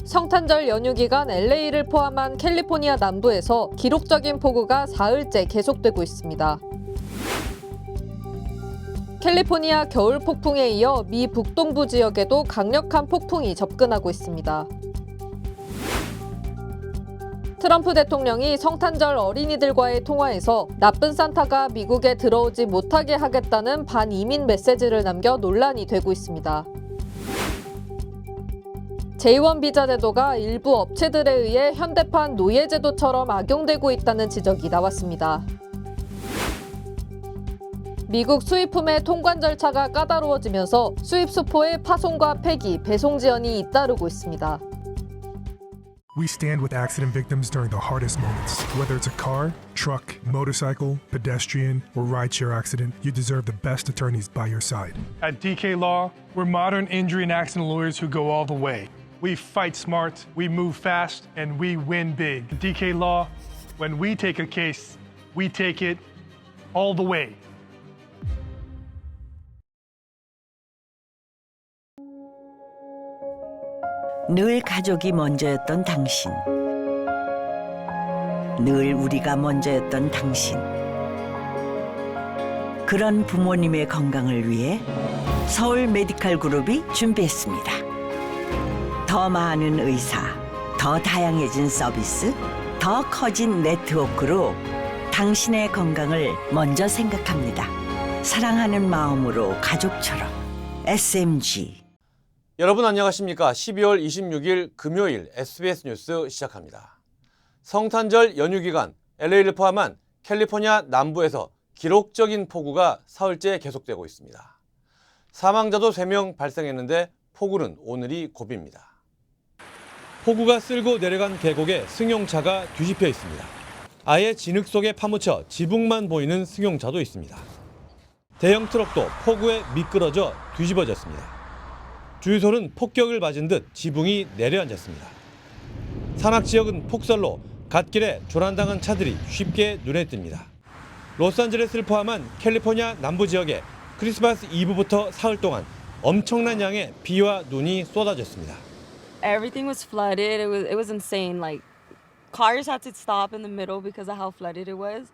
성탄절 연휴 기간 LA를 포함한 캘리포니아 남부에서 기록적인 폭우가 사흘째 계속되고 있습니다. 캘리포니아 겨울 폭풍에 이어 미 북동부 지역에도 강력한 폭풍이 접근하고 있습니다. 트럼프 대통령이 성탄절 어린이들과의 통화에서 나쁜 산타가 미국에 들어오지 못하게 하겠다는 반이민 메시지를 남겨 논란이 되고 있습니다. J1 비자 제도가 일부 업체들에 의해 현대판 노예 제도처럼 악용되고 있다는 지적이 나왔습니다. 미국 수입품의 통관 절차가 까다로워지면서 수입 수포의 파손과 폐기, 배송 지연이 잇따르고 있습니다. We stand with accident victims during the hardest moments. Whether it's a car, truck, motorcycle, pedestrian, or rideshare accident, you deserve the best attorneys by your side. At DK Law, we're modern injury and accident lawyers who go all the way. We fight smart, we move fast, and we win big. At DK Law, when we take a case, we take it all the way. 늘 가족이 먼저였던 당신. 늘 우리가 먼저였던 당신. 그런 부모님의 건강을 위해 서울 메디칼 그룹이 준비했습니다. 더 많은 의사, 더 다양해진 서비스, 더 커진 네트워크로 당신의 건강을 먼저 생각합니다. 사랑하는 마음으로 가족처럼 SMG. 여러분 안녕하십니까? 12월 26일 금요일 SBS 뉴스 시작합니다. 성탄절 연휴 기간 LA를 포함한 캘리포니아 남부에서 기록적인 폭우가 사흘째 계속되고 있습니다. 사망자도 3명 발생했는데 폭우는 오늘이 고비입니다. 폭우가 쓸고 내려간 계곡에 승용차가 뒤집혀 있습니다. 아예 진흙 속에 파묻혀 지붕만 보이는 승용차도 있습니다. 대형 트럭도 폭우에 미끄러져 뒤집어졌습니다. 주유소는 폭격을 맞은 듯 지붕이 내려앉았습니다. 산악 지역은 폭설로 갓길에 조난당한 차들이 쉽게 눈에 띕니다. 로스앤젤레스를 포함한 캘리포니아 남부 지역에 크리스마스 이브부터 사흘 동안 엄청난 양의 비와 눈이 쏟아졌습니다. Everything was flooded. It was insane. Like cars had to stop in the middle because of how flooded it was.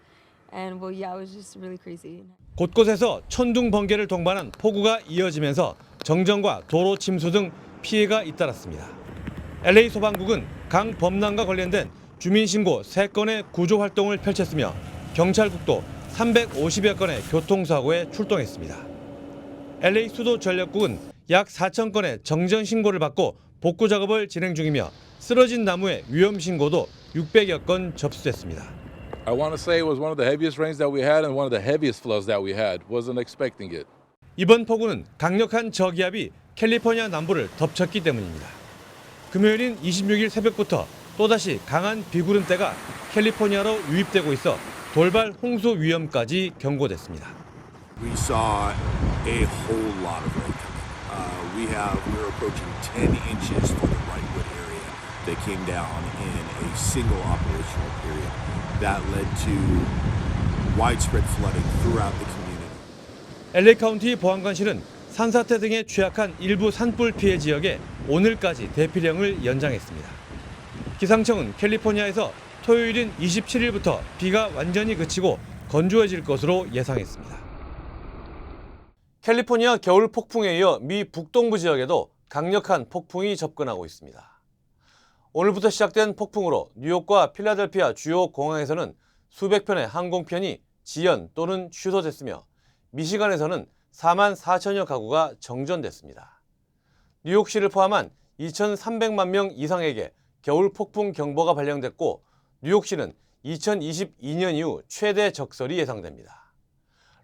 And well, yeah, it was just really crazy. 곳곳에서 천둥 번개를 동반한 폭우가 이어지면서 정전과 도로 침수 등 피해가 잇따랐습니다. LA 소방국은 강 범람과 관련된 주민신고 3건의 구조 활동을 펼쳤으며 경찰국도 350여 건의 교통사고에 출동했습니다. LA 수도 전력국은 약 4천 건의 정전 신고를 받고 복구 작업을 진행 중이며 쓰러진 나무의 위험 신고도 600여 건 접수됐습니다. I want to say it was one of the heaviest rains that we had and one of the heaviest floods that we had. Wasn't expecting it. 이번 폭우는 강력한 저기압이 캘리포니아 남부를 덮쳤기 때문입니다. 금요일인 26일 새벽부터 또다시 강한 비구름대가 캘리포니아로 유입되고 있어 돌발 홍수 위험까지 경고됐습니다. We saw a whole lot of rain coming. We were approaching 10 inches for the Wrightwood area that came down in a single operational period. That led to widespread flooding throughout the community. LA 카운티 보안관실은 산사태 등에 취약한 일부 산불 피해 지역에 오늘까지 대피령을 연장했습니다. 기상청은 캘리포니아에서 토요일인 27일부터 비가 완전히 그치고 건조해질 것으로 예상했습니다. 캘리포니아 겨울 폭풍에 이어 미 북동부 지역에도 강력한 폭풍이 접근하고 있습니다. 오늘부터 시작된 폭풍으로 뉴욕과 필라델피아 주요 공항에서는 수백 편의 항공편이 지연 또는 취소됐으며 미시간에서는 4만 4천여 가구가 정전됐습니다. 뉴욕시를 포함한 2,300만 명 이상에게 겨울 폭풍 경보가 발령됐고 뉴욕시는 2022년 이후 최대 적설이 예상됩니다.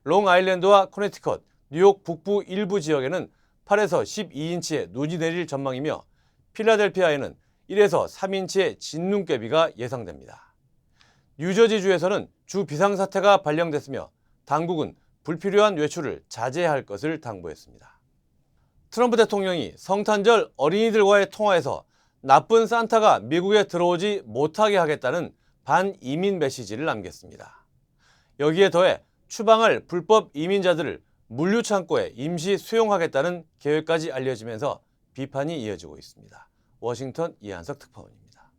롱아일랜드와 코네티컷, 뉴욕 북부 일부 지역에는 8에서 12인치의 눈이 내릴 전망이며 필라델피아에는 1에서 3인치의 진눈깨비가 예상됩니다. 뉴저지주에서는 주 비상사태가 발령됐으며 당국은 불필요한 외출을 자제해야 할 것을 당부했습니다. 트럼프 대통령이 성탄절 어린이들과의 통화에서 나쁜 산타가 미국에 들어오지 못하게 하겠다는 반이민 메시지를 남겼습니다. 여기에 더해 추방할 불법 이민자들을 물류창고에 임시 수용하겠다는 계획까지 알려지면서 비판이 이어지고 있습니다. 워싱턴 이한석 특파원입니다.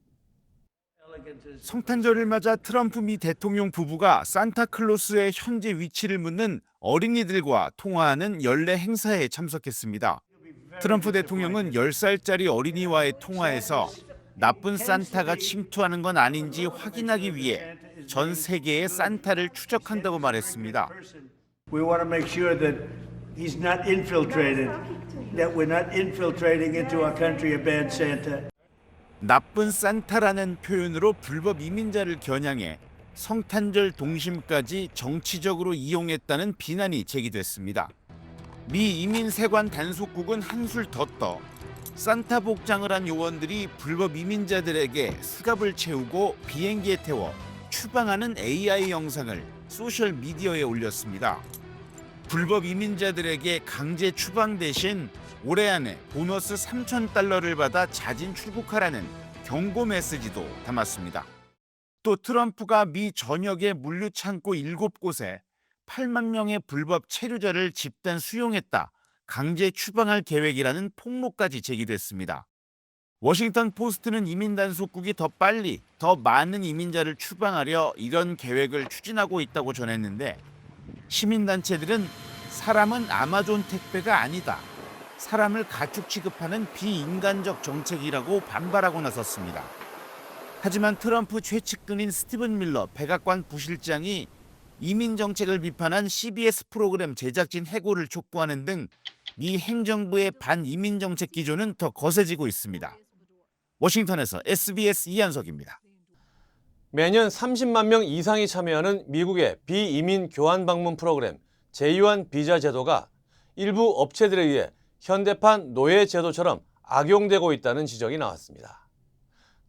성탄절을 맞아 트럼프 미 대통령 부부가 산타클로스의 현재 위치를 묻는 어린이들과 통화하는 연례 행사에 참석했습니다. 트럼프 대통령은 10살짜리 어린이와의 통화에서 나쁜 산타가 침투하는 건 아닌지 확인하기 위해 전 세계의 산타를 추적한다고 말했습니다. We want to make sure that he's not infiltrated, that we're not infiltrating into our country a bad Santa. 나쁜 산타라는 표현으로 불법 이민자를 겨냥해 성탄절 동심까지 정치적으로 이용했다는 비난이 제기됐습니다. 미 이민세관 단속국은 한술 더 떠 산타 복장을 한 요원들이 불법 이민자들에게 수갑을 채우고 비행기에 태워 추방하는 AI 영상을 소셜 미디어에 올렸습니다. 불법 이민자들에게 강제 추방 대신 올해 안에 보너스 $3,000를 받아 자진 출국하라는 경고 메시지도 담았습니다. 또 트럼프가 미 전역의 물류창고 7곳에 8만 명의 불법 체류자를 집단 수용했다, 강제 추방할 계획이라는 폭로까지 제기됐습니다. 워싱턴 포스트는 이민단속국이 더 빨리, 더 많은 이민자를 추방하려 이런 계획을 추진하고 있다고 전했는데, 시민단체들은 사람은 아마존 택배가 아니다, 사람을 가축 취급하는 비인간적 정책이라고 반발하고 나섰습니다. 하지만 트럼프 최측근인 스티븐 밀러 백악관 부실장이 이민 정책을 비판한 CBS 프로그램 제작진 해고를 촉구하는 등 미 행정부의 반이민 정책 기조는 더 거세지고 있습니다. 워싱턴에서 SBS 이한석입니다. 매년 30만 명 이상이 참여하는 미국의 비이민 교환 방문 프로그램 제2환 비자 제도가 일부 업체들에 의해 현대판 노예 제도처럼 악용되고 있다는 지적이 나왔습니다.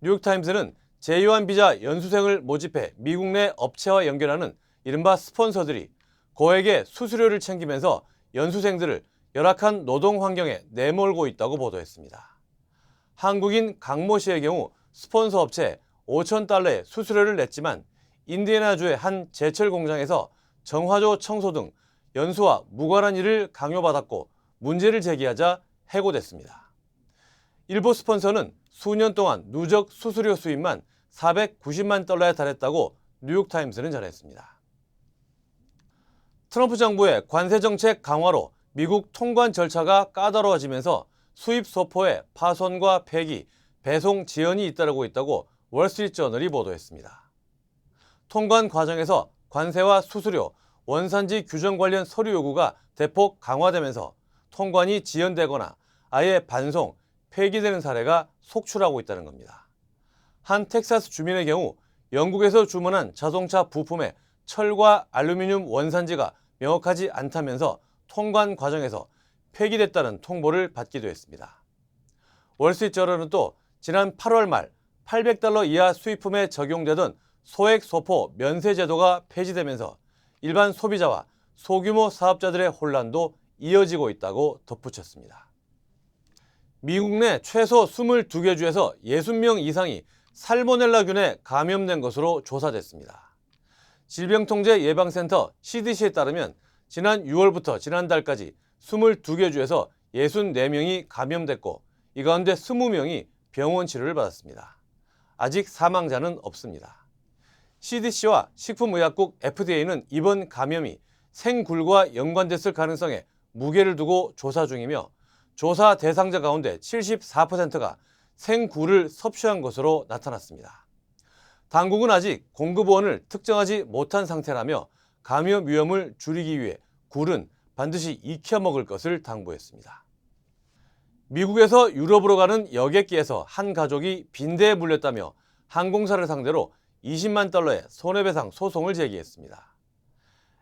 뉴욕타임스는 제2환 비자 연수생을 모집해 미국 내 업체와 연결하는 이른바 스폰서들이 고액의 수수료를 챙기면서 연수생들을 열악한 노동 환경에 내몰고 있다고 보도했습니다. 한국인 강모 씨의 경우 스폰서 업체에 $5,000의 수수료를 냈지만 인디애나주의 한 제철 공장에서 정화조 청소 등 연수와 무관한 일을 강요받았고 문제를 제기하자 해고됐습니다. 일부 스폰서는 수년 동안 누적 수수료 수입만 $490만 달했다고 뉴욕타임스는 전했습니다. 트럼프 정부의 관세 정책 강화로 미국 통관 절차가 까다로워지면서 수입 소포에 파손과 폐기, 배송 지연이 잇따르고 있다고 월스트리트저널이 보도했습니다. 통관 과정에서 관세와 수수료, 원산지 규정 관련 서류 요구가 대폭 강화되면서 통관이 지연되거나 아예 반송, 폐기되는 사례가 속출하고 있다는 겁니다. 한 텍사스 주민의 경우 영국에서 주문한 자동차 부품에 철과 알루미늄 원산지가 명확하지 않다면서 통관 과정에서 폐기됐다는 통보를 받기도 했습니다. 월스트리트저널은 또 지난 8월 말 $800 이하 수입품에 적용되던 소액 소포 면세 제도가 폐지되면서 일반 소비자와 소규모 사업자들의 혼란도 이어지고 있다고 덧붙였습니다. 미국 내 최소 22개 주에서 60명 이상이 살모넬라균에 감염된 것으로 조사됐습니다. 질병통제예방센터 CDC에 따르면 지난 6월부터 지난달까지 22개 주에서 64명이 감염됐고 이 가운데 20명이 병원 치료를 받았습니다. 아직 사망자는 없습니다. CDC와 식품의약국 FDA는 이번 감염이 생굴과 연관됐을 가능성에 무게를 두고 조사 중이며 조사 대상자 가운데 74%가 생굴을 섭취한 것으로 나타났습니다. 당국은 아직 공급원을 특정하지 못한 상태라며 감염 위험을 줄이기 위해 굴은 반드시 익혀 먹을 것을 당부했습니다. 미국에서 유럽으로 가는 여객기에서 한 가족이 빈대에 물렸다며 항공사를 상대로 $20만 손해배상 소송을 제기했습니다.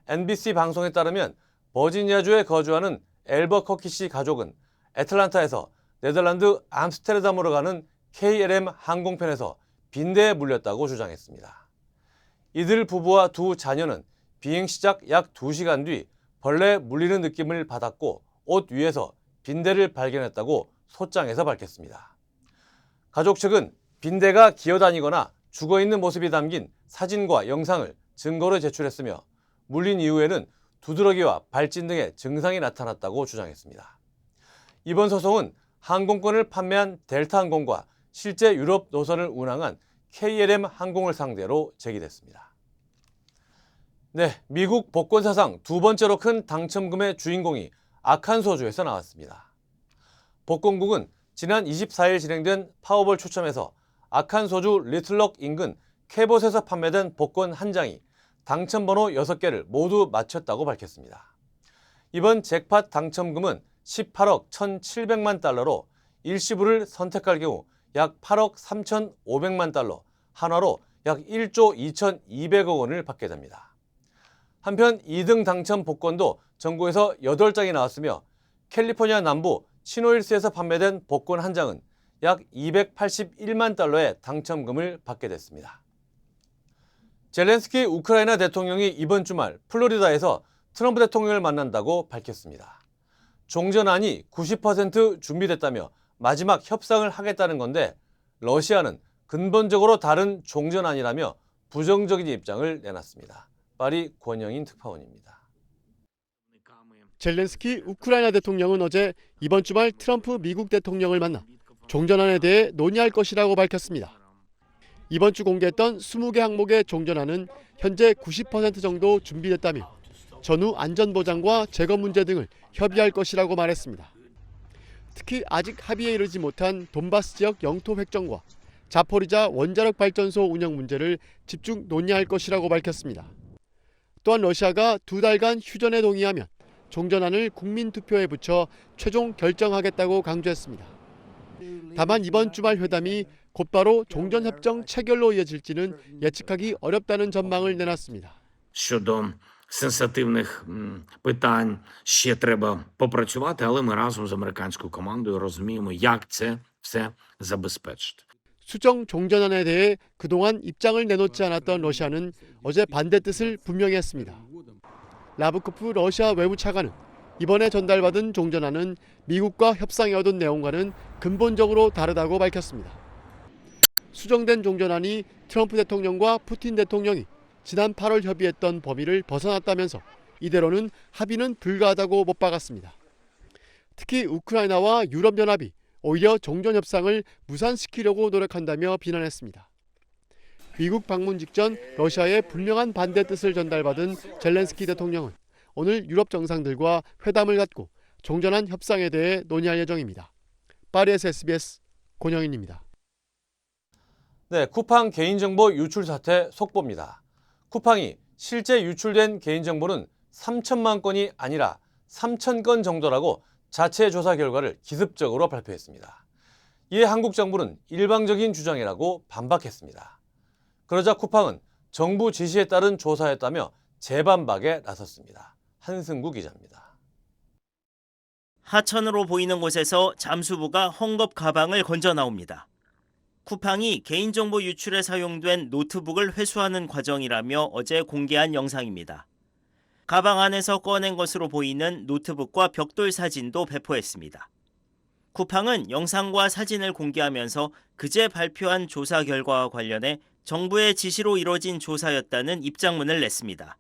NBC 방송에 따르면 버지니아주에 거주하는 엘버커키시 가족은 애틀란타에서 네덜란드 암스테르담으로 가는 KLM 항공편에서 빈대에 물렸다고 주장했습니다. 이들 부부와 두 자녀는 비행 시작 약 2시간 뒤 벌레에 물리는 느낌을 받았고 옷 위에서 빈대를 발견했다고 소장에서 밝혔습니다. 가족 측은 빈대가 기어다니거나 죽어있는 모습이 담긴 사진과 영상을 증거로 제출했으며 물린 이후에는 두드러기와 발진 등의 증상이 나타났다고 주장했습니다. 이번 소송은 항공권을 판매한 델타항공과 실제 유럽 노선을 운항한 KLM 항공을 상대로 제기됐습니다. 네, 미국 복권 사상 두 번째로 큰 당첨금의 주인공이 아칸소주에서 나왔습니다. 복권국은 지난 24일 진행된 파워볼 추첨에서 아칸소주 리틀럭 인근 캐봇에서 판매된 복권 한 장이 당첨번호 6개를 모두 맞췄다고 밝혔습니다. 이번 잭팟 당첨금은 18억 1,700만 달러로 일시불을 선택할 경우 약 8억 3,500만 달러, 한화로 약 1조 2,200억 원을 받게 됩니다. 한편 2등 당첨 복권도 전국에서 8장이 나왔으며 캘리포니아 남부 시노힐스에서 판매된 복권 한 장은 약 281만 달러의 당첨금을 받게 됐습니다. 젤렌스키 우크라이나 대통령이 이번 주말 플로리다에서 트럼프 대통령을 만난다고 밝혔습니다. 종전안이 90% 준비됐다며 마지막 협상을 하겠다는 건데 러시아는 근본적으로 다른 종전안이라며 부정적인 입장을 내놨습니다. 파리 권영인 특파원입니다. 젤렌스키 우크라이나 대통령은 어제 이번 주말 트럼프 미국 대통령을 만나 종전안에 대해 논의할 것이라고 밝혔습니다. 이번 주 공개했던 20개 항목의 종전안은 현재 90% 정도 준비됐다며 전후 안전보장과 재건 문제 등을 협의할 것이라고 말했습니다. 특히 아직 합의에 이르지 못한 돈바스 지역 영토 획정과 자포리자 원자력 발전소 운영 문제를 집중 논의할 것이라고 밝혔습니다. 또한 러시아가 2달간 휴전에 동의하면 종전안을 국민투표에 붙여 최종 결정하겠다고 강조했습니다. 다만 이번 주말 회담이 곧바로 종전협정 체결로 이어질지는 예측하기 어렵다는 전망을 내놨습니다. Щодо сенситивних питань ще треба попрацювати, але ми разом з американською командою розуміємо, як це все забезпечити. 수정 종전안에 대해 그동안 입장을 내놓지 않았던 러시아는 어제 반대 뜻을 분명히 했습니다. 라브코프 러시아 외무차관은 이번에 전달받은 종전안은 미국과 협상해 얻은 내용과는 근본적으로 다르다고 밝혔습니다. 수정된 종전안이 트럼프 대통령과 푸틴 대통령이 지난 8월 협의했던 범위를 벗어났다면서 이대로는 합의는 불가하다고 못 박았습니다. 특히 우크라이나와 유럽연합이 오히려 종전 협상을 무산시키려고 노력한다며 비난했습니다. 미국 방문 직전 러시아의 분명한 반대 뜻을 전달받은 젤렌스키 대통령은 오늘 유럽 정상들과 회담을 갖고 종전안 협상에 대해 논의할 예정입니다. 파리에서 SBS 권영인입니다. 네, 쿠팡 개인정보 유출 사태 속보입니다. 쿠팡이 실제 유출된 개인정보는 3천만 건이 아니라 3천 건 정도라고 자체 조사 결과를 기습적으로 발표했습니다. 이에 한국 정부는 일방적인 주장이라고 반박했습니다. 그러자 쿠팡은 정부 지시에 따른 조사였다며 재반박에 나섰습니다. 한승구 기자입니다. 하천으로 보이는 곳에서 잠수부가 헝겊 가방을 건져 나옵니다. 쿠팡이 개인정보 유출에 사용된 노트북을 회수하는 과정이라며 어제 공개한 영상입니다. 가방 안에서 꺼낸 것으로 보이는 노트북과 벽돌 사진도 배포했습니다. 쿠팡은 영상과 사진을 공개하면서 그제 발표한 조사 결과와 관련해 정부의 지시로 이뤄진 조사였다는 입장문을 냈습니다.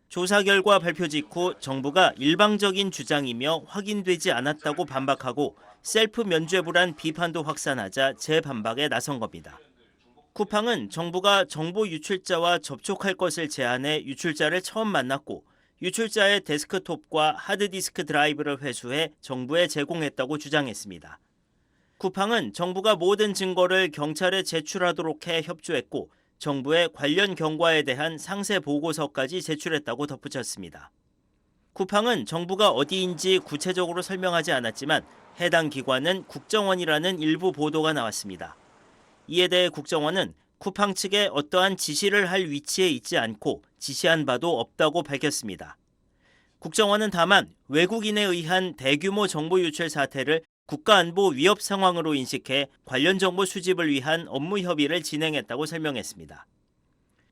조사 결과 발표 직후 정부가 일방적인 주장이며 확인되지 않았다고 반박하고 셀프 면죄부란 비판도 확산하자 재반박에 나선 겁니다. 쿠팡은 정부가 정보 유출자와 접촉할 것을 제안해 유출자를 처음 만났고 유출자의 데스크톱과 하드디스크 드라이브를 회수해 정부에 제공했다고 주장했습니다. 쿠팡은 정부가 모든 증거를 경찰에 제출하도록 해 협조했고 정부에 관련 경과에 대한 상세 보고서까지 제출했다고 덧붙였습니다. 쿠팡은 정부가 어디인지 구체적으로 설명하지 않았지만 해당 기관은 국정원이라는 일부 보도가 나왔습니다. 이에 대해 국정원은 쿠팡 측에 어떠한 지시를 할 위치에 있지 않고 지시한 바도 없다고 밝혔습니다. 국정원은 다만 외국인에 의한 대규모 정보 유출 사태를 국가안보 위협 상황으로 인식해 관련 정보 수집을 위한 업무 협의를 진행했다고 설명했습니다.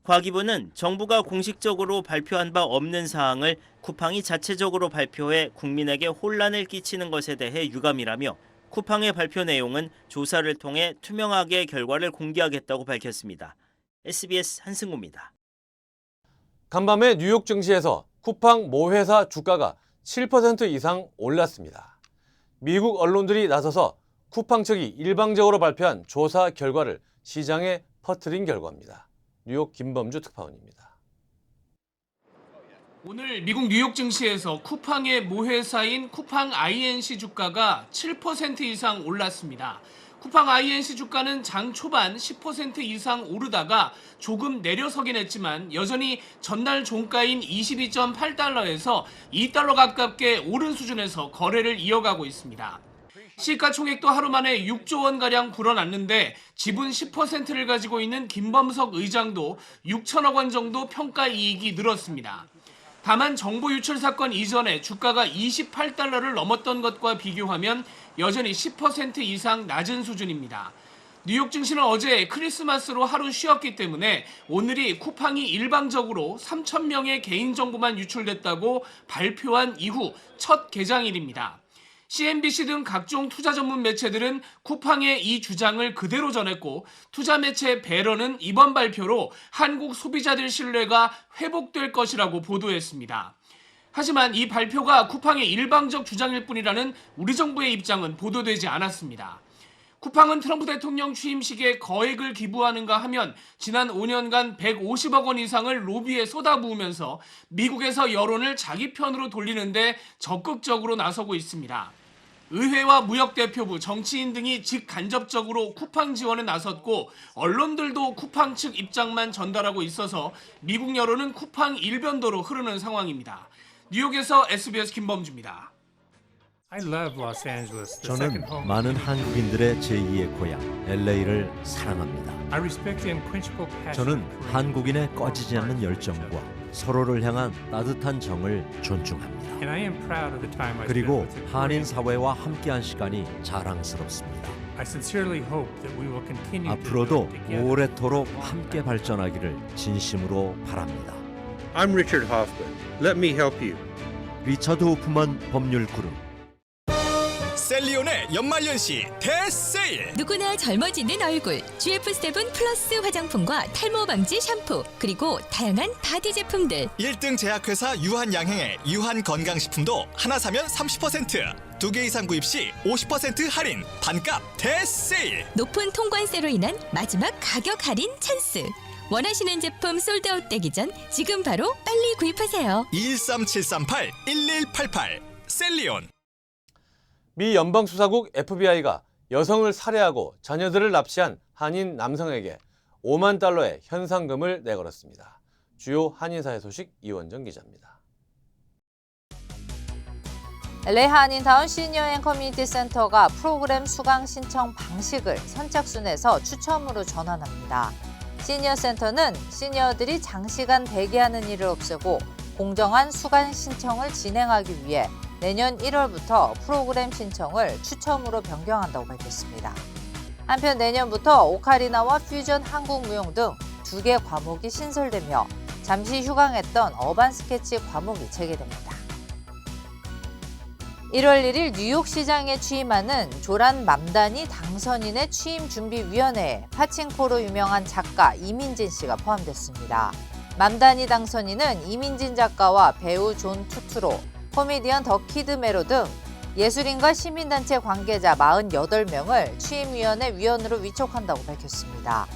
과기부는 정부가 공식적으로 발표한 바 없는 사항을 쿠팡이 자체적으로 발표해 국민에게 혼란을 끼치는 것에 대해 유감이라며 쿠팡의 발표 내용은 조사를 통해 투명하게 결과를 공개하겠다고 밝혔습니다. SBS 한승구입니다. 간밤에 뉴욕 증시에서 쿠팡 모 회사 주가가 7% 이상 올랐습니다. 미국 언론들이 나서서 쿠팡 측이 일방적으로 발표한 조사 결과를 시장에 퍼뜨린 결과입니다. 뉴욕 김범주 특파원입니다. 오늘 미국 뉴욕 증시에서 쿠팡의 모회사인 쿠팡 INC 주가가 7% 이상 올랐습니다. 쿠팡 INC 주가는 장 초반 10% 이상 오르다가 조금 내려서긴 했지만 여전히 전날 종가인 22.8달러에서 2달러 가깝게 오른 수준에서 거래를 이어가고 있습니다. 시가총액도 하루 만에 6조 원가량 불어났는데 지분 10%를 가지고 있는 김범석 의장도 6천억 원 정도 평가 이익이 늘었습니다. 다만 정보 유출 사건 이전에 주가가 28달러를 넘었던 것과 비교하면 여전히 10% 이상 낮은 수준입니다. 뉴욕 증시는 어제 크리스마스로 하루 쉬었기 때문에 오늘이 쿠팡이 일방적으로 3,000명의 개인정보만 유출됐다고 발표한 이후 첫 개장일입니다. CNBC 등 각종 투자 전문 매체들은 쿠팡의 이 주장을 그대로 전했고 투자 매체 배럴은 이번 발표로 한국 소비자들 신뢰가 회복될 것이라고 보도했습니다. 하지만 이 발표가 쿠팡의 일방적 주장일 뿐이라는 우리 정부의 입장은 보도되지 않았습니다. 쿠팡은 트럼프 대통령 취임식에 거액을 기부하는가 하면 지난 5년간 150억 원 이상을 로비에 쏟아부으면서 미국에서 여론을 자기 편으로 돌리는데 적극적으로 나서고 있습니다. 의회와 무역대표부, 정치인 등이 직간접적으로 쿠팡 지원에 나섰고 언론들도 쿠팡 측 입장만 전달하고 있어서 미국 여론은 쿠팡 일변도로 흐르는 상황입니다. 뉴욕에서 SBS 김범주입니다. 저는 많은 한국인들의 제2의 고향 LA를 사랑합니다. 저는 한국인의 꺼지지 않는 열정과 서로를 향한 따뜻한 정을 존중합니다. 그리고 한인 사회와 함께한 시간이 자랑스럽습니다. 앞으로도 오래도록 함께 발전하기를 진심으로 바랍니다. I'm Richard Hoffman. Let me help you. 리처드 호프만 법률 그룹. 셀리온의 연말연시 대세일! 누구나 젊어지는 얼굴 GF7 플러스 화장품과 탈모 방지 샴푸 그리고 다양한 바디 제품들 1등 제약회사 유한양행의 유한건강식품도 하나 사면 30%, 2개 이상 구입 시 50% 할인, 반값 대세일! 높은 통관세로 인한 마지막 가격 할인 찬스 원하시는 제품 솔드아웃 되기 전 지금 바로 빨리 구입하세요. 213-738-1188 셀리온. 미 연방수사국 FBI가 여성을 살해하고 자녀들을 납치한 한인 남성에게 5만 달러의 현상금을 내걸었습니다. 주요 한인사회 소식 이원정 기자입니다. LA 한인타운 시니어 앤 커뮤니티 센터가 프로그램 수강 신청 방식을 선착순에서 추첨으로 전환합니다. 시니어 센터는 시니어들이 장시간 대기하는 일을 없애고 공정한 수강 신청을 진행하기 위해 내년 1월부터 프로그램 신청을 추첨으로 변경한다고 밝혔습니다. 한편 내년부터 오카리나와 퓨전 한국무용 등 2개 과목이 신설되며 잠시 휴강했던 어반 스케치 과목이 재개됩니다. 1월 1일 뉴욕시장에 취임하는 조란 맘다니 당선인의 취임준비위원회에 파칭코로 유명한 작가 이민진 씨가 포함됐습니다. 맘다니 당선인은 이민진 작가와 배우 존 투트로, 코미디언 더 키드메로 등 예술인과 시민단체 관계자 48명을 취임위원회 위원으로 위촉한다고 밝혔습니다.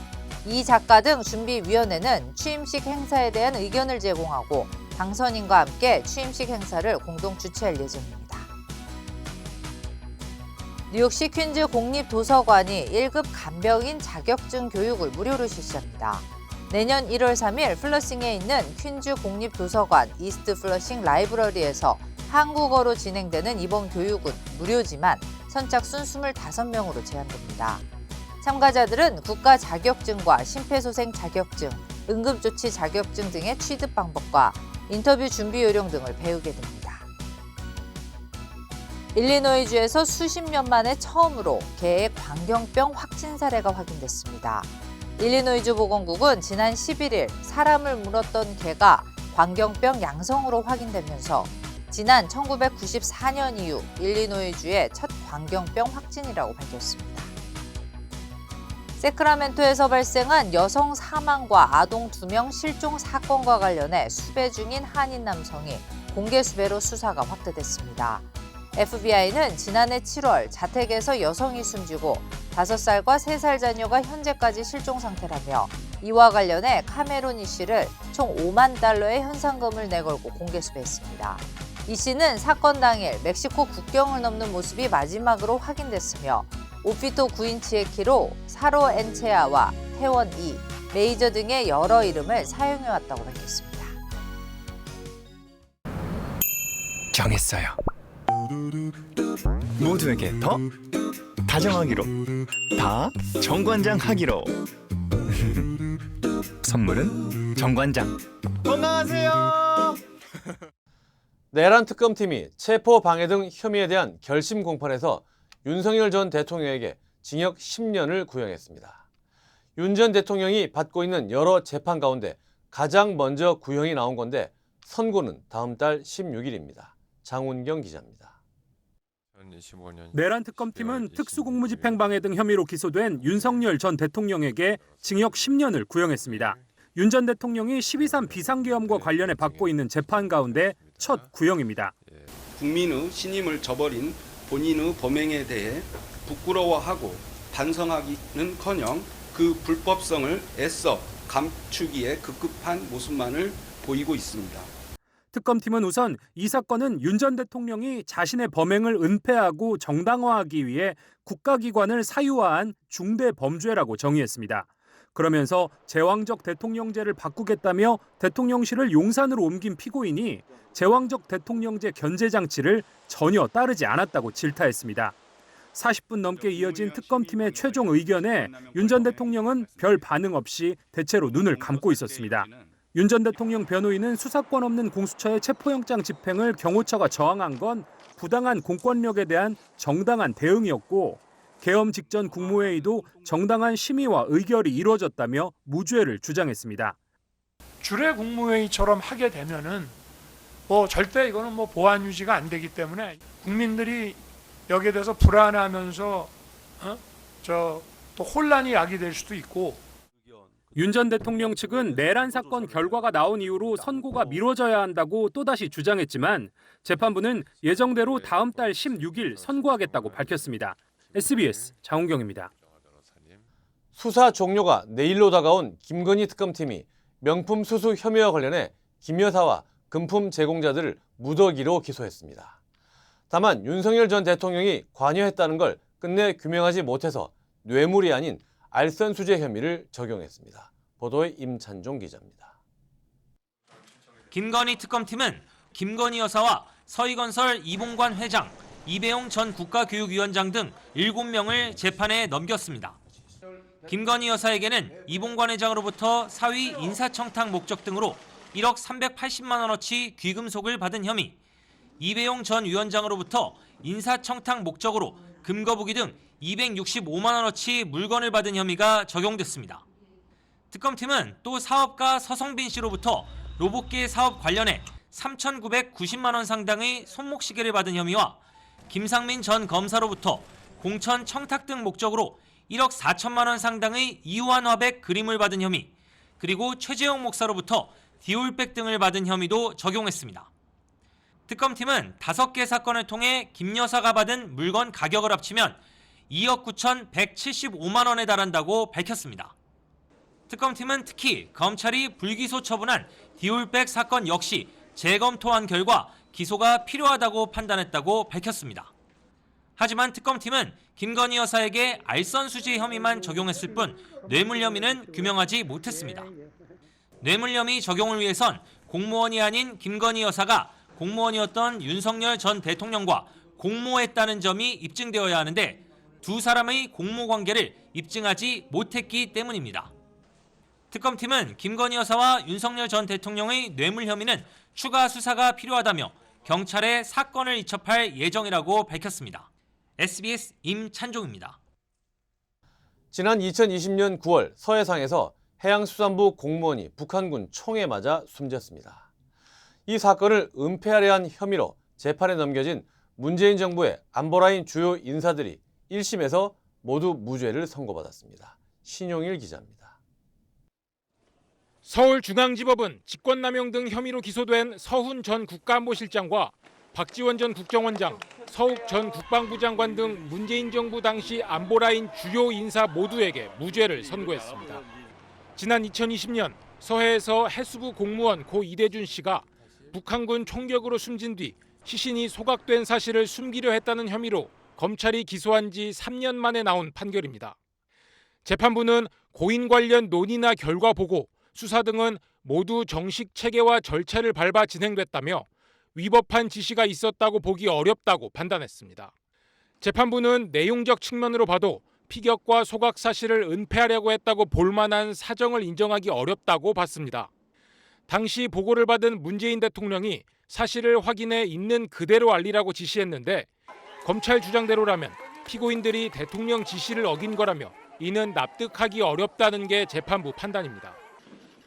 이 작가 등 준비위원회는 취임식 행사에 대한 의견을 제공하고 당선인과 함께 취임식 행사를 공동 주최할 예정입니다. 뉴욕시 퀸즈 공립도서관이 1급 간병인 자격증 교육을 무료로 실시합니다. 내년 1월 3일 플러싱에 있는 퀸즈 공립도서관 이스트 플러싱 라이브러리에서 한국어로 진행되는 이번 교육은 무료지만 선착순 25명으로 제한됩니다. 참가자들은 국가 자격증과 심폐소생 자격증, 응급조치 자격증 등의 취득 방법과 인터뷰 준비 요령 등을 배우게 됩니다. 일리노이주에서 수십 년 만에 처음으로 개의 광견병 확진 사례가 확인됐습니다. 일리노이주 보건국은 지난 11일 사람을 물었던 개가 광견병 양성으로 확인되면서 지난 1994년 이후 일리노이주의 첫 광견병 확진이라고 밝혔습니다. 세크라멘토에서 발생한 여성 사망과 아동 2명 실종 사건과 관련해 수배 중인 한인 남성이 공개 수배로 수사가 확대됐습니다. FBI는 지난해 7월 자택에서 여성이 숨지고 5살과 3살 자녀가 현재까지 실종 상태라며 이와 관련해 카메론 이 씨를 총 5만 달러의 현상금을 내걸고 공개 수배했습니다. 이 씨는 사건 당일 멕시코 국경을 넘는 모습이 마지막으로 확인됐으며 5피트 9인치의 키로 사로 엔체아와 태원 이, 메이저 등의 여러 이름을 사용해왔다고 밝혔습니다. 정했어요. 모두에게 더 다정하기로, 다 정관장 하기로. 선물은 정관장. 건강하세요. 내란 특검팀이 체포 방해 등 혐의에 대한 결심 공판에서 윤석열 전 대통령에게 징역 10년을 구형했습니다. 윤 전 대통령이 받고 있는 여러 재판 가운데 가장 먼저 구형이 나온 건데 선고는 다음 달 16일입니다. 장훈경 기자입니다. 내란 특검팀은 특수공무집행방해 등 혐의로 기소된 윤석열 전 대통령에게 징역 10년을 구형했습니다. 윤 전 대통령이 12.3 비상계엄과 관련해 받고 있는 재판 가운데 첫 구형입니다. 국민의 신임을 저버린 본인의 범행에 대해 부끄러워하고 반성하기는커녕 그 불법성을 애써 감추기에 급급한 모습만을 보이고 있습니다. 특검팀은 우선 이 사건은 윤 전 대통령이 자신의 범행을 은폐하고 정당화하기 위해 국가기관을 사유화한 중대 범죄라고 정의했습니다. 그러면서 제왕적 대통령제를 바꾸겠다며 대통령실을 용산으로 옮긴 피고인이 제왕적 대통령제 견제 장치를 전혀 따르지 않았다고 질타했습니다. 40분 넘게 이어진 특검팀의 최종 의견에 윤 전 대통령은 별 반응 없이 대체로 눈을 감고 있었습니다. 윤 전 대통령 변호인은 수사권 없는 공수처의 체포영장 집행을 경호처가 저항한 건 부당한 공권력에 대한 정당한 대응이었고 계엄 직전 국무회의도 정당한 심의와 의결이 이루어졌다며 무죄를 주장했습니다. 주례 국무회의처럼 하게 되면은 절대 이거는 보안 유지가 안 되기 때문에 국민들이 여기에 대해서 불안하면서 또 혼란이 야기될 수도 있고. 윤 전 대통령 측은 내란 사건 결과가 나온 이후로 선고가 미뤄져야 한다고 또다시 주장했지만 재판부는 예정대로 다음 달 16일 선고하겠다고 밝혔습니다. SBS 장훈경입니다. 수사 종료가 내일로 다가온 김건희 특검팀이 명품 수수 혐의와 관련해 김 여사와 금품 제공자들을 무더기로 기소했습니다. 다만 윤석열 전 대통령이 관여했다는 걸 끝내 규명하지 못해서 뇌물이 아닌 알선수재 혐의를 적용했습니다. 보도에 임찬종 기자입니다. 김건희 특검팀은 김건희 여사와 서희건설 이봉관 회장, 이배용 전 국가교육위원장 등 7명을 재판에 넘겼습니다. 김건희 여사에게는 이봉관 회장으로부터 사위 인사청탁 목적 등으로 1억 380만 원어치 귀금속을 받은 혐의, 이배용 전 위원장으로부터 인사청탁 목적으로 금거북이 등 265만 원어치 물건을 받은 혐의가 적용됐습니다. 특검팀은 또 사업가 서성빈 씨로부터 로봇계 사업 관련해 3,990만 원 상당의 손목시계를 받은 혐의와 김상민 전 검사로부터 공천 청탁 등 목적으로 1억 4천만 원 상당의 이우한 화백 그림을 받은 혐의, 그리고 최재형 목사로부터 디올백 등을 받은 혐의도 적용했습니다. 특검팀은 5개 사건을 통해 김 여사가 받은 물건 가격을 합치면 2억 9,175만 원에 달한다고 밝혔습니다. 특검팀은 특히 검찰이 불기소 처분한 디올백 사건 역시 재검토한 결과 기소가 필요하다고 판단했다고 밝혔습니다. 하지만 특검팀은 김건희 여사에게 알선수재 혐의만 적용했을 뿐 뇌물 혐의는 규명하지 못했습니다. 뇌물 혐의 적용을 위해선 공무원이 아닌 김건희 여사가 공무원이었던 윤석열 전 대통령과 공모했다는 점이 입증되어야 하는데 두 사람의 공모 관계를 입증하지 못했기 때문입니다. 특검팀은 김건희 여사와 윤석열 전 대통령의 뇌물 혐의는 추가 수사가 필요하다며 경찰에 사건을 이첩할 예정이라고 밝혔습니다. SBS 임찬종입니다. 지난 2020년 9월 서해상에서 해양수산부 공무원이 북한군 총에 맞아 숨졌습니다. 이 사건을 은폐하려 한 혐의로 재판에 넘겨진 문재인 정부의 안보라인 주요 인사들이 1심에서 모두 무죄를 선고받았습니다. 신용일 기자입니다. 서울중앙지법은 직권남용 등 혐의로 기소된 서훈 전 국가안보실장과 박지원 전 국정원장, 서욱 전 국방부 장관 등 문재인 정부 당시 안보라인 주요 인사 모두에게 무죄를 선고했습니다. 지난 2020년 서해에서 해수부 공무원 고 이대준 씨가 북한군 총격으로 숨진 뒤 시신이 소각된 사실을 숨기려 했다는 혐의로 검찰이 기소한 지 3년 만에 나온 판결입니다. 재판부는 고인 관련 논의나 결과 보고, 수사 등은 모두 정식 체계와 절차를 밟아 진행됐다며 위법한 지시가 있었다고 보기 어렵다고 판단했습니다. 재판부는 내용적 측면으로 봐도 피격과 소각 사실을 은폐하려고 했다고 볼 만한 사정을 인정하기 어렵다고 봤습니다. 당시 보고를 받은 문재인 대통령이 사실을 확인해 있는 그대로 알리라고 지시했는데, 검찰 주장대로라면 피고인들이 대통령 지시를 어긴 거라며 이는 납득하기 어렵다는 게 재판부 판단입니다.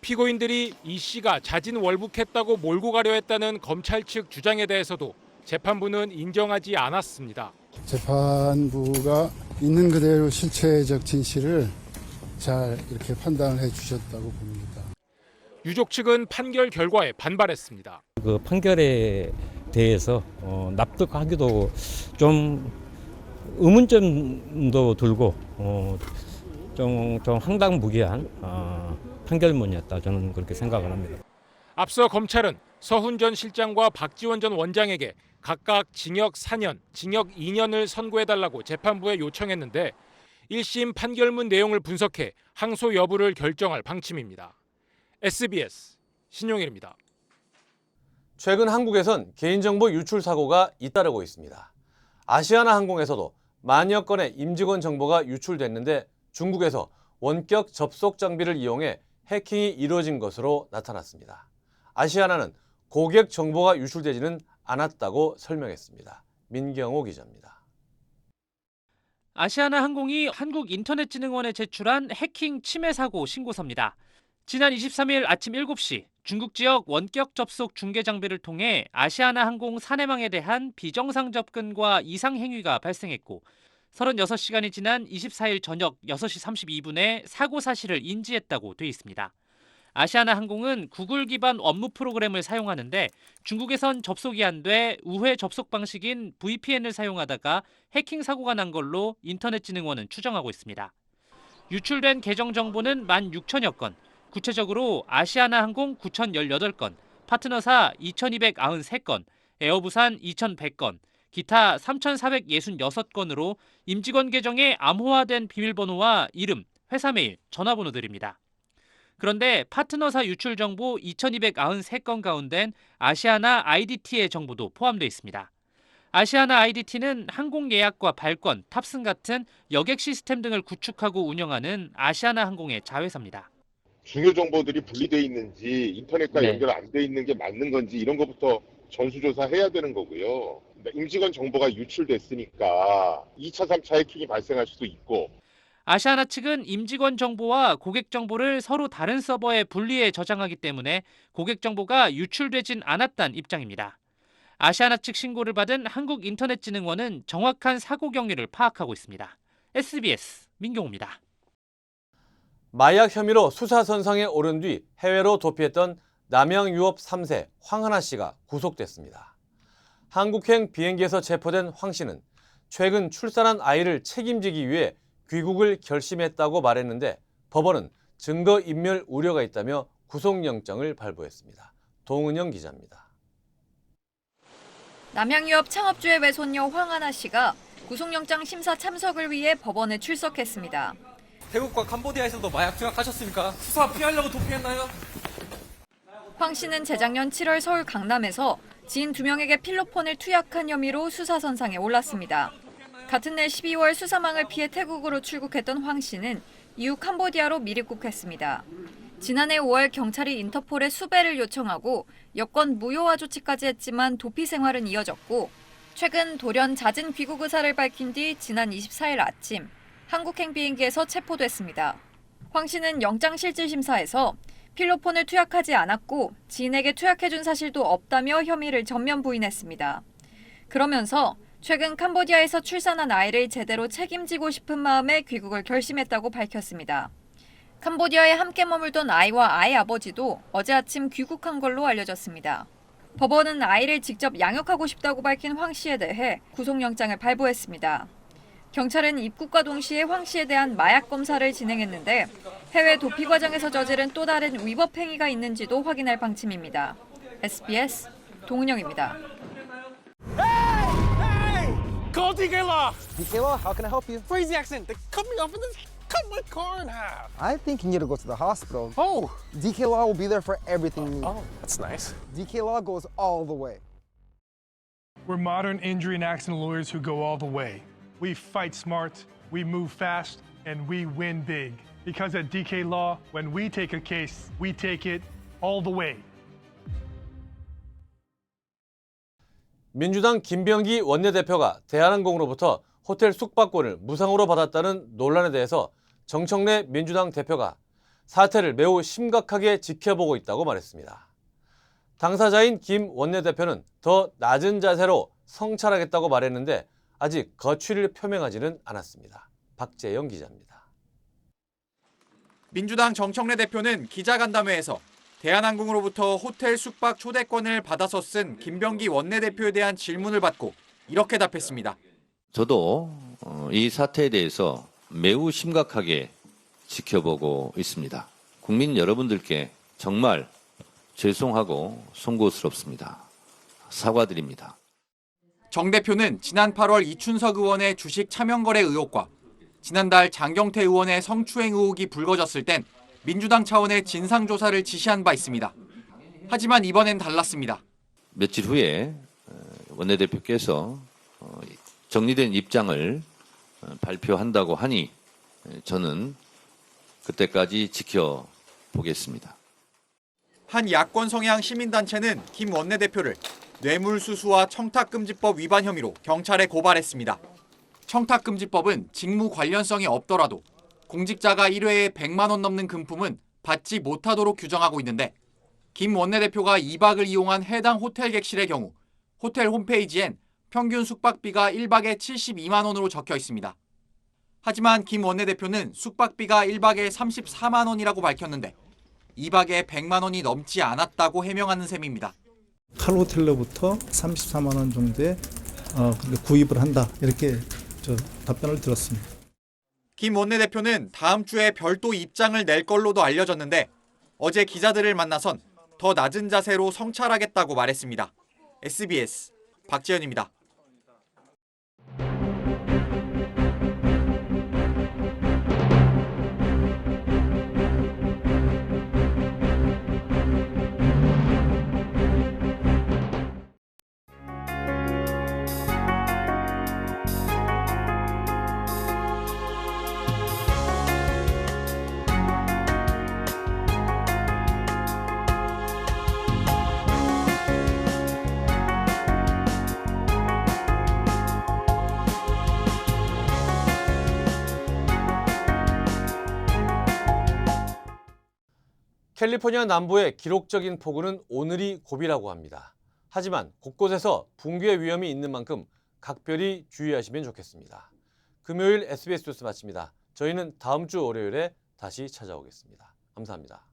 피고인들이 이 씨가 자진월북했다고 몰고 가려 했다는 검찰 측 주장에 대해서도 재판부는 인정하지 않았습니다. 재판부가 있는 그대로 실체적 진실을 잘 이렇게 판단을 해주셨다고 봅니다. 유족 측은 판결 결과에 반발했습니다. 그 판결에 대해서 납득하기도 좀 의문점도 들고 좀 황당무계한 판결문이었다, 저는 그렇게 생각을 합니다. 앞서 검찰은 서훈 전 실장과 박지원 전 원장에게 각각 징역 4년, 징역 2년을 선고해달라고 재판부에 요청했는데 1심 판결문 내용을 분석해 항소 여부를 결정할 방침입니다. SBS 신용일입니다. 최근 한국에선 개인정보 유출 사고가 잇따르고 있습니다. 아시아나 항공에서도 만여 건의 임직원 정보가 유출됐는데 중국에서 원격 접속 장비를 이용해 해킹이 이루어진 것으로 나타났습니다. 아시아나는 고객 정보가 유출되지는 않았다고 설명했습니다. 민경호 기자입니다. 아시아나 항공이 한국인터넷진흥원에 제출한 해킹 침해 사고 신고서입니다. 지난 23일 아침 7시 중국 지역 원격 접속 중계 장비를 통해 아시아나 항공 사내망에 대한 비정상 접근과 이상 행위가 발생했고 36시간이 지난 24일 저녁 6시 32분에 사고 사실을 인지했다고 돼 있습니다. 아시아나 항공은 구글 기반 업무 프로그램을 사용하는데 중국에선 접속이 안 돼 우회 접속 방식인 VPN을 사용하다가 해킹 사고가 난 걸로 인터넷진흥원은 추정하고 있습니다. 유출된 계정 정보는 16,000여 건, 구체적으로 아시아나 항공 9,018건, 파트너사 2,293건, 에어부산 2,100건, 기타 3,466건으로 임직원 계정에 암호화된 비밀번호와 이름, 회사 메일, 전화번호들입니다. 그런데 파트너사 유출 정보 2,293건 가운데는 아시아나 IDT의 정보도 포함되어 있습니다. 아시아나 IDT는 항공 예약과 발권, 탑승 같은 여객 시스템 등을 구축하고 운영하는 아시아나 항공의 자회사입니다. 중요 정보들이 분리되어 있는지, 인터넷과 연결 안 돼 있는 게 맞는 건지 이런 것부터 전수조사해야 되는 거고요. 임직원 정보가 유출됐으니까 2차, 3차 해킹이 발생할 수도 있고. 아시아나 측은 임직원 정보와 고객 정보를 서로 다른 서버에 분리해 저장하기 때문에 고객 정보가 유출되진 않았다는 입장입니다. 아시아나 측 신고를 받은 한국인터넷진흥원은 정확한 사고 경위를 파악하고 있습니다. SBS 민경호입니다. 마약 혐의로 수사선상에 오른 뒤 해외로 도피했던 남양 유업 3세 황하나 씨가 구속됐습니다. 한국행 비행기에서 체포된 황 씨는 최근 출산한 아이를 책임지기 위해 귀국을 결심했다고 말했는데 법원은 증거인멸 우려가 있다며 구속영장을 발부했습니다. 동은영 기자입니다. 남양유업 창업주의 외손녀 황하나 씨가 구속영장 심사 참석을 위해 법원에 출석했습니다. 태국과 캄보디아에서도 마약 투약하셨습니까? 수사 피하려고 도피했나요? 황 씨는 재작년 7월 서울 강남에서 지인 2명에게 필로폰을 투약한 혐의로 수사선상에 올랐습니다. 같은 날 12월 수사망을 피해 태국으로 출국했던 황 씨는 이후 캄보디아로 미입국했습니다. 지난해 5월 경찰이 인터폴에 수배를 요청하고 여권 무효화 조치까지 했지만 도피 생활은 이어졌고 최근 돌연 잦은 귀국 의사를 밝힌 뒤 지난 24일 아침 한국행 비행기에서 체포됐습니다. 황 씨는 영장실질심사에서 필로폰을 투약하지 않았고 지인에게 투약해준 사실도 없다며 혐의를 전면 부인했습니다. 그러면서 최근 캄보디아에서 출산한 아이를 제대로 책임지고 싶은 마음에 귀국을 결심했다고 밝혔습니다. 캄보디아에 함께 머물던 아이와 아이 아버지도 어제 아침 귀국한 걸로 알려졌습니다. 법원은 아이를 직접 양육하고 싶다고 밝힌 황 씨에 대해 구속영장을 발부했습니다. 경찰은 입국과 동시에 황 씨에 대한 마약 검사를 진행했는데 해외 도피 과정에서 저지른 또 다른 위법 행위가 있는지도 확인할 방침입니다. SBS 동은영입니다. Call DK Law. DK Law, how can I help you? Crazy accident. They cut me off and then cut my car in half. I think you need to go to the hospital. Oh. DK Law will be there for everything you need. Oh, that's nice. DK Law goes all the way. We're modern injury and accident lawyers who go all the way. We fight smart, we move fast, and we win big. Because at DK Law, when we take a case, we take it all the way. 민주당 김병기 원내대표가 대한항공으로부터 호텔 숙박권을 무상으로 받았다는 논란에 대해서 정청래 민주당 대표가 사태를 매우 심각하게 지켜보고 있다고 말했습니다. 당사자인 김 원내대표는 더 낮은 자세로 성찰하겠다고 말했는데 아직 거취를 표명하지는 않았습니다. 박재영 기자입니다. 민주당 정청래 대표는 기자간담회에서 대한항공으로부터 호텔 숙박 초대권을 받아서 쓴 김병기 원내대표에 대한 질문을 받고 이렇게 답했습니다. 저도 이 사태에 대해서 매우 심각하게 지켜보고 있습니다. 국민 여러분들께 정말 죄송하고 송구스럽습니다. 사과드립니다. 정 대표는 지난 8월 이춘석 의원의 주식 차명거래 의혹과 지난달 장경태 의원의 성추행 의혹이 불거졌을 땐 민주당 차원의 진상조사를 지시한 바 있습니다. 하지만 이번엔 달랐습니다. 며칠 후에 원내대표께서 정리된 입장을 발표한다고 하니 저는 그때까지 지켜보겠습니다. 한 야권 성향 시민단체는 김 원내대표를 뇌물수수와 청탁금지법 위반 혐의로 경찰에 고발했습니다. 청탁금지법은 직무 관련성이 없더라도 공직자가 1회에 100만 원 넘는 금품은 받지 못하도록 규정하고 있는데 김 원내대표가 2박을 이용한 해당 호텔 객실의 경우 호텔 홈페이지엔 평균 숙박비가 1박에 72만 원으로 적혀 있습니다. 하지만 김 원내대표는 숙박비가 1박에 34만 원이라고 밝혔는데 2박에 100만 원이 넘지 않았다고 해명하는 셈입니다. 칼호텔로부터 34만 원 정도의 구입을 한다 이렇게 답변을 들었습니다. 김 원내대표는 다음 주에 별도 입장을 낼 걸로도 알려졌는데 어제 기자들을 만나선 더 낮은 자세로 성찰하겠다고 말했습니다. SBS 박재현입니다. 캘리포니아 남부의 기록적인 폭우는 오늘이 고비라고 합니다. 하지만 곳곳에서 붕괴 위험이 있는 만큼 각별히 주의하시면 좋겠습니다. 금요일 SBS 뉴스 마칩니다. 저희는 다음 주 월요일에 다시 찾아오겠습니다. 감사합니다.